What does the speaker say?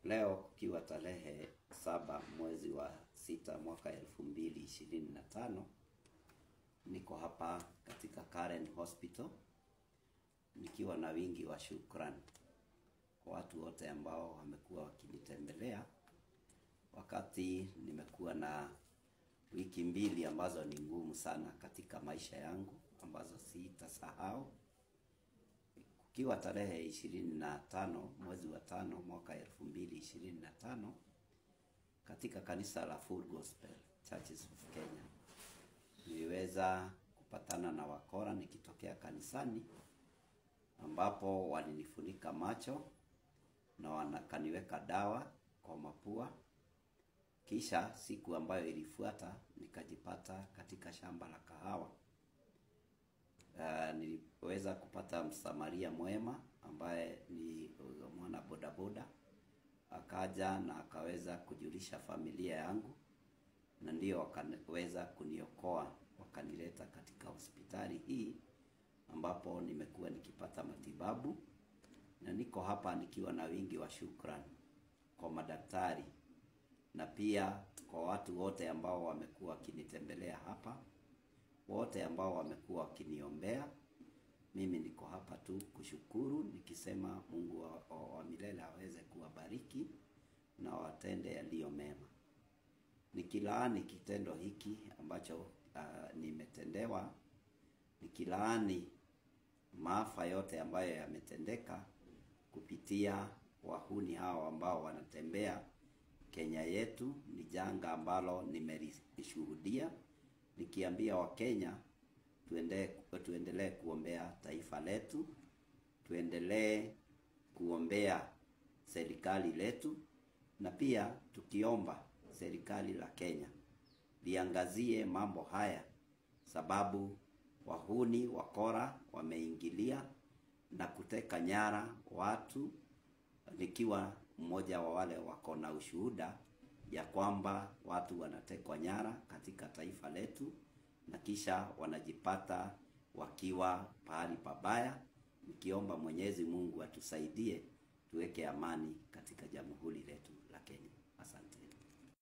Leo kukiwa tarehe 7 mwezi wa 6 mwaka 2025, niko hapa katika Karen Hospital nikiwa na wingi wa shukrani kwa watu wote ambao wamekuwa wakinitembelea wakati nimekuwa na wiki mbili ambazo ni ngumu sana katika maisha yangu ambazo sitasahau. Kukiwa tarehe 25 mwezi wa 5 mwaka 2025 katika kanisa la Full Gospel Churches of Kenya, niliweza kupatana na wakora nikitokea kanisani, ambapo walinifunika macho na wakaniweka dawa kwa mapua. Kisha siku ambayo ilifuata nikajipata katika shamba la kahawa. Niliweza kupata msamaria mwema ambaye ni mwana bodaboda, akaja na akaweza kujulisha familia yangu, na ndio wakaweza kuniokoa, wakanileta katika hospitali hii ambapo nimekuwa nikipata matibabu, na niko hapa nikiwa na wingi wa shukrani kwa madaktari na pia kwa watu wote ambao wamekuwa wakinitembelea hapa, wote ambao wamekuwa wakiniombea. Mimi niko hapa tu kushukuru, nikisema Mungu wa milele aweze kuwabariki na watende yaliyo mema. Nikilaani kitendo hiki ambacho nimetendewa, nikilaani maafa yote ambayo yametendeka kupitia wahuni hao ambao wanatembea Kenya yetu. Ni janga ambalo nimelishuhudia, nikiambia Wakenya tuendelee kuombea taifa letu, tuendelee kuombea serikali letu, na pia tukiomba serikali la Kenya liangazie mambo haya, sababu wahuni wakora wameingilia na kuteka nyara watu, nikiwa mmoja wa wale wako na ushuhuda ya kwamba watu wanatekwa nyara katika taifa letu na kisha wanajipata wakiwa pahali pabaya. Nikiomba Mwenyezi Mungu atusaidie tuweke amani katika jamhuri letu la Kenya. Asante.